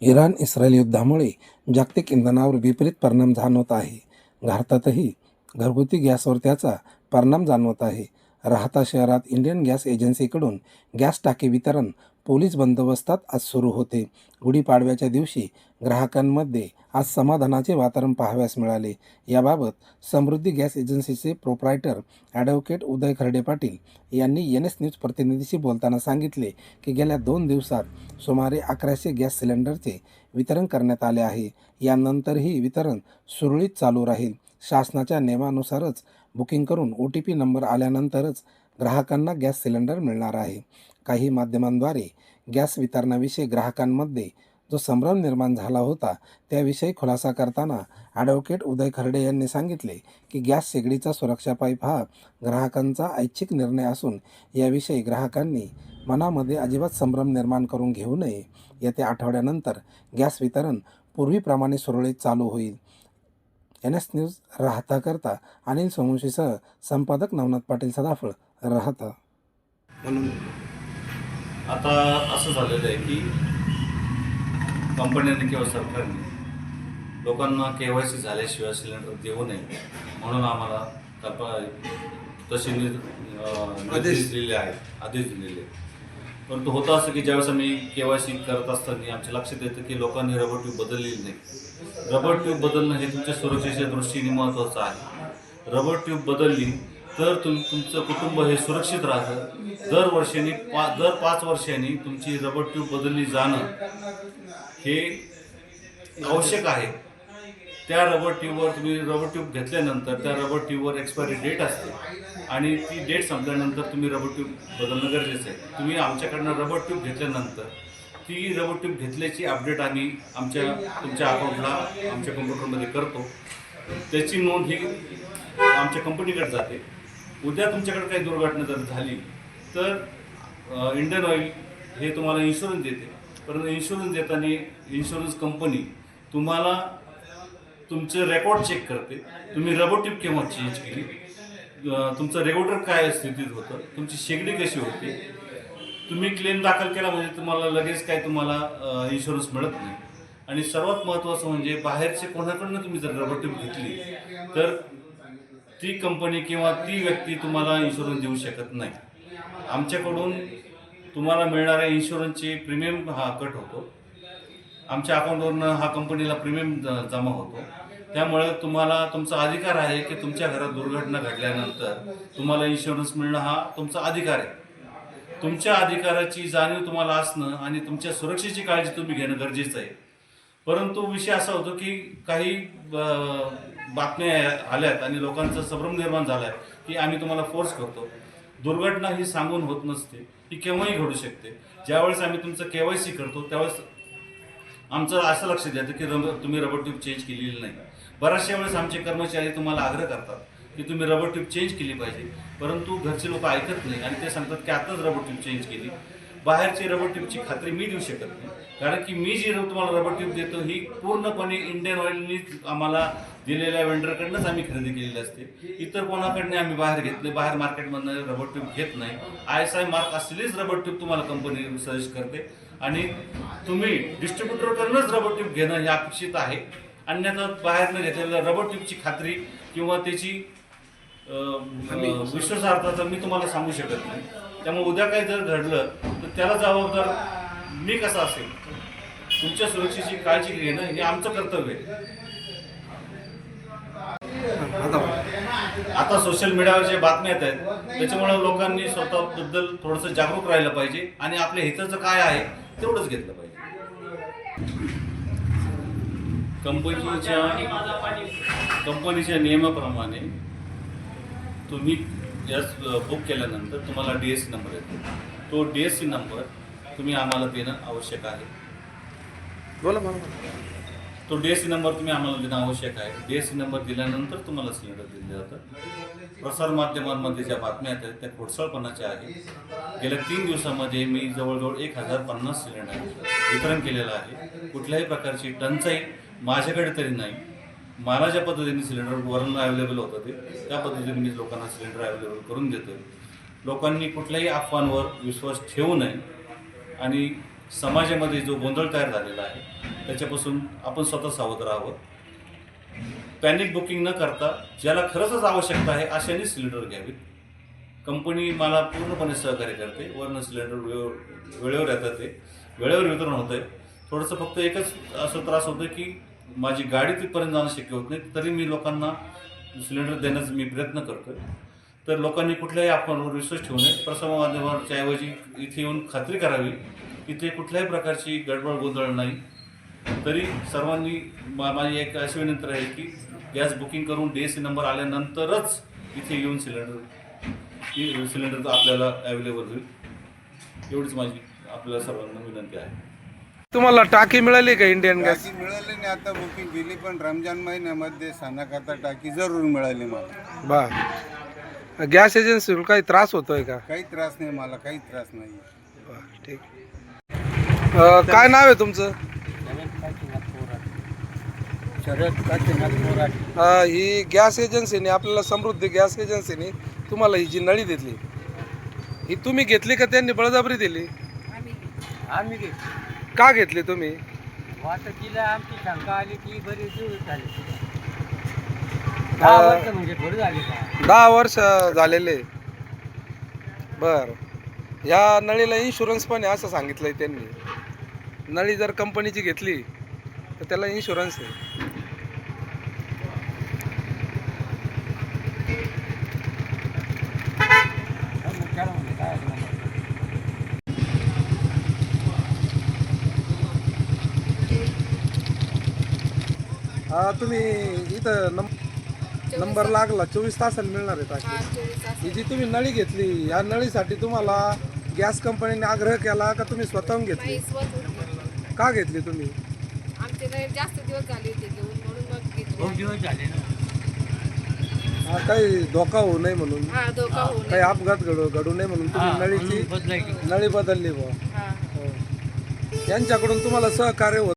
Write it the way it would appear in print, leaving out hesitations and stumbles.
Iran Israel युद्धामुळे जागतिक इंधनावर विपरीत परिणाम जाणवत आहे. भारतातही घरगुती गॅसवर त्याचा परिणाम जाणवत आहे. राहता शहरात इंडियन गॅस एजन्सीकडून गॅस टाकी वितरण पोलीस बंदोबस्तात आज सुरू होते. गुढीपाडव्याच्या दिवशी ग्राहकांमध्ये आज समाधानाचे वातावरण पाहावयास मिळाले. याबाबत समृद्धी गॅस एजन्सीचे प्रोप्रायटर ॲडव्होकेट उदय खर्डे पाटील यांनी NS न्यूज प्रतिनिधीशी बोलताना सांगितले की गेल्या 2 दिवसात सुमारे 1100 गॅस सिलेंडरचे वितरण करण्यात आले आहे. यानंतरही वितरण सुरळीत चालू राहील. शासनाच्या नियमानुसारच बुकिंग करून OTP नंबर आल्यानंतरच ग्राहकांना गॅस सिलेंडर मिळणार आहे. काही माध्यमांद्वारे गॅस वितरणाविषयी ग्राहकांमध्ये जो संभ्रम निर्माण झाला होता त्याविषयी खुलासा करताना ॲडव्होकेट उदय खर्डे यांनी सांगितले की गॅस शेगडीचा सुरक्षा पाईप हा ग्राहकांचा ऐच्छिक निर्णय असून याविषयी ग्राहकांनी मनामध्ये अजिबात संभ्रम निर्माण करून घेऊ नये. येत्या आठवड्यानंतर गॅस वितरण पूर्वीप्रमाणे सुरळीत चालू होईल. NS न्यूज राहताकरता अनिल सोमवंशीसह संपादक नवनाथ पाटील सदाफळ राहता. म्हणून आता असं झालेलं आहे की कंपन्यांनी किंवा सरकारने लोकांना KYC झाल्याशिवाय सिलेंडर देऊ नये म्हणून आम्हाला तसे आदेश दिलेले आहेत, आदेश दिलेले. परंतु होतं असं की ज्यावेळेस आम्ही KYC करत असताना आमच्या लक्षात येतं की लोकांनी रबर ट्यूब बदललेली नाही. रबर ट्यूब बदलणं हे तुमच्या सुरक्षेच्या दृष्टीने महत्त्वाचं आहे. रबर ट्यूब बदलली तर तुमचं कुटुंब हे सुरक्षित राहतं. दर 5 वर्षांनी तुमची रबर ट्यूब बदलली जाणं हे आवश्यक आहे. त्या रबर ट्यूबवर तुम्ही रबर ट्यूब घेतल्यानंतर त्या रबर ट्यूबवर एक्सपायरी डेट असते आणि ती डेट संपल्यानंतर तुम्ही रबर ट्यूब बदलणं गरजेचं आहे. तुम्ही आमच्याकडनं रबर ट्यूब घेतल्यानंतर ती रबर ट्यूब घेतल्याची अपडेट आम्ही तुमच्या अकाउंटला आमच्या कम्प्युटरमध्ये करतो. त्याची नोंद ही आमच्या कंपनीकडे जाते. उद्या तुमच्याकडे काही दुर्घटना जर झाली तर इंडियन ऑइल हे तुम्हाला इन्शुरन्स देते. परंतु इन्शुरन्स देताना इन्शुरन्स कंपनी तुम्हाला तुमचं रेकॉर्ड चेक करते. तुम्ही रबर ट्यूब केव्हा चेंज केली, तुमचं रेग्युलेटर काय स्थितीत होतं, तुमची शेगडी कशी होती. तुम्ही क्लेम दाखल केला म्हणजे तुम्हाला लगेच काय तुम्हाला इन्शुरन्स मिळत नाही. आणि सर्वात महत्त्वाचं म्हणजे बाहेरचे कोणाकडनं तुम्ही जर रबर ट्यूब घेतली तर ती कंपनी किंवा ती व्यक्ती तुम्हाला इन्शुरन्स देऊ शकत नाही. आमच्याकडून तुम्हाला मिळणाऱ्या इन्शुरन्सचे प्रीमियम हा कट होतो. आमच्या अकाउंटवरनं हा कंपनीला प्रीमियम जमा होतो. त्यामुळे तुम्हाला तुमचा अधिकार आहे की तुमच्या घरात दुर्घटना घडल्यानंतर तुम्हाला इन्शुरन्स मिळणं हा तुमचा अधिकार आहे. तुमच्या अधिकाराची जाणीव तुम्हाला असणं आणि तुमच्या सुरक्षेची काळजी तुम्ही घेणं गरजेचं आहे. परंतु विषय असा होतो की काही बातम्या आल्यात आणि लोकांचा संभ्रम निर्माण झाला आहे की आम्ही तुम्हाला फोर्स करतो. दुर्घटना ही सांगून होत नसते, ती केव्हाही घडू शकते. ज्यावेळेस आम्ही तुमचं KYC करतो त्यावेळेस आमचं असं लक्षात येतं की तुम्ही रबर ट्यूब चेंज केलेली नाही. बऱ्याचशा वेळेस आमचे कर्मचारी तुम्हाला आग्रह करतात की तुम्ही रबर ट्यूब चेंज केली पाहिजे, परंतु घरचे लोक ऐकत नाही आणि ते सांगतात की आताच रबर ट्यूब चेंज केली. बाहेरची रबर ट्यूबची खात्री मी देऊ शकत नाही, कारण की मी जी तुम्हाला रबर ट्यूब देतो ही पूर्णपणे इंडियन ऑइलनी आम्हाला दिलेल्या वेंडरकडनंच आम्ही खरेदी केलेली असते. इतर कोणाकडनं आम्ही बाहेर घेतले, बाहेर मार्केटमधनं रबर ट्यूब घेत नाही. ISI मार्क असलेलीच रबर ट्यूब तुम्हाला कंपनी सजेस्ट करते आणि तुम्ही डिस्ट्रीब्युटरकडूनच रबर ट्यूब घेणं हे अपेक्षित आहे. अन्यथा बाहेरनं घेतलेल्या रबर ट्यूबची खात्री किंवा त्याची विश्वासार्हता मी तुम्हाला सांगू शकत नाही. त्यामुळे उद्या काही जर घडलं तर त्याला जबाबदार मी कसा असेल. तुमच्या सुरक्षेची काळजी घेणं हे आमचं कर्तव्य आहे. आता सोशल मीडियावर जे बातम्या येत आहेत त्याच्यामुळे लोकांनी स्वतःबद्दल थोडंसं जागरूक राहिलं पाहिजे आणि आपल्या हिताचं काय आहे तेवढंच घेतलं पाहिजे. कंपनीच्या नियमाप्रमाणे तुम्ही गॅस बुक केल्यानंतर तुम्हाला DSC नंबर येतो. तो DSC नंबर तुम्ही आम्हाला देणं आवश्यक आहे. तो DSC नंबर तुम्ही आम्हाला देणं आवश्यक आहे. DSC नंबर दिल्यानंतर तुम्हाला सिलेंडर दिले जातं. प्रसार माध्यमांमध्ये ज्या बातम्या येतात त्या खोडसाळपणाच्या आहेत. गेल्या 3 दिवसामध्ये मी जवळजवळ 1050 सिलेंडर वितरण केलेलं आहे. कुठल्याही प्रकारची टंचाई माझ्याकडे तरी नाही. मला ज्या पद्धतीने सिलेंडर वरून अवेलेबल होतं त्या पद्धतीने मी लोकांना सिलेंडर अवेलेबल करून देतो. लोकांनी कुठल्याही अफवांवर विश्वास ठेवू नये आणि समाजामध्ये जो गोंधळ तयार झालेला आहे त्याच्यापासून आपण स्वतः सावध राहावं. पॅनिक बुकिंग न करता ज्याला खरंच आवश्यकता आहे अशाने सिलेंडर घ्यावीत. कंपनी मला पूर्णपणे सहकार्य करते. वरनं सिलेंडर वेळेवर येतात, ते वेळेवर वितरण होतं आहे. थोडंसं फक्त एकच असं त्रास होतं की माझी गाडी तिथपर्यंत जाणं शक्य होत नाही, तरी मी लोकांना सिलेंडर देण्याचा मी प्रयत्न करतो. तर लोकांनी कुठल्याही अफवांवर विश्वास ठेवू नये. प्रसारमाध्यमांच्या ऐवजी इथे येऊन खात्री करावी, इथे कुठल्याही प्रकारची गडबड गोंधळ नाही. तरी सर्वांनी माझी एक अशी विनंती आहे की गॅस बुकिंग करून DSC नंबर आल्यानंतरच इथे येऊन सिलेंडर आपल्याला अवेलेबल होईल. एवढीच माझी आपल्याला सर्वांना विनंती आहे. तुम्हाला टाकी मिळाली का इंडियन गॅस? टाकी मिळाली नाही, आता बुकिंग केली, पण रमजान महिन्यामध्ये सणाकरता टाकी जरूर मिळाली मला. बर, गॅस एजन्सीला काही त्रास होतोय का? काही त्रास नाही, मला काही त्रास नाही. बर, ठीक. काय नाव आहे तुमचं? ही गॅस एजन्सीने आपल्याला, समृद्धी गॅस एजन्सीने तुम्हाला ही जी नळी दिली, ही तुम्ही घेतली का त्यांनी बळजबरी दिली? आम्ही का घेतली तुम्ही? वाटकीला आमची शंका आली की बरीच दिवस झाले. 10 वर्ष म्हणजे थोडी झाली का? 10 वर्ष झालेले. बर, या नळीला इन्शुरन्स पण आहे असं सांगितलंय त्यांनी. नळी जर कंपनीची घेतली तर त्याला इन्शुरन्स आहे. तुम्ही इथं नंबर लागला 24 तासाला मिळणार आहे टाकी. ही जी तुम्ही नळी घेतली, या नळीसाठी तुम्हाला गॅस कंपनीने आग्रह केला का तुम्ही स्वतःहून घेतली? का घेतली तुम्ही? आमचे नाही जास्त दिवस झाले होते घेऊन, म्हणून मग घेतली. खूप दिवस झाले ना. काही धोका होऊ नये म्हणून, हा, धोका होऊ नये. काही अपघात घडू नये म्हणून तुम्ही हा, नळीची बदलायची. नळी बदलली बुवा. हा. यांच्याकडून तुम्हाला सहकार्य होत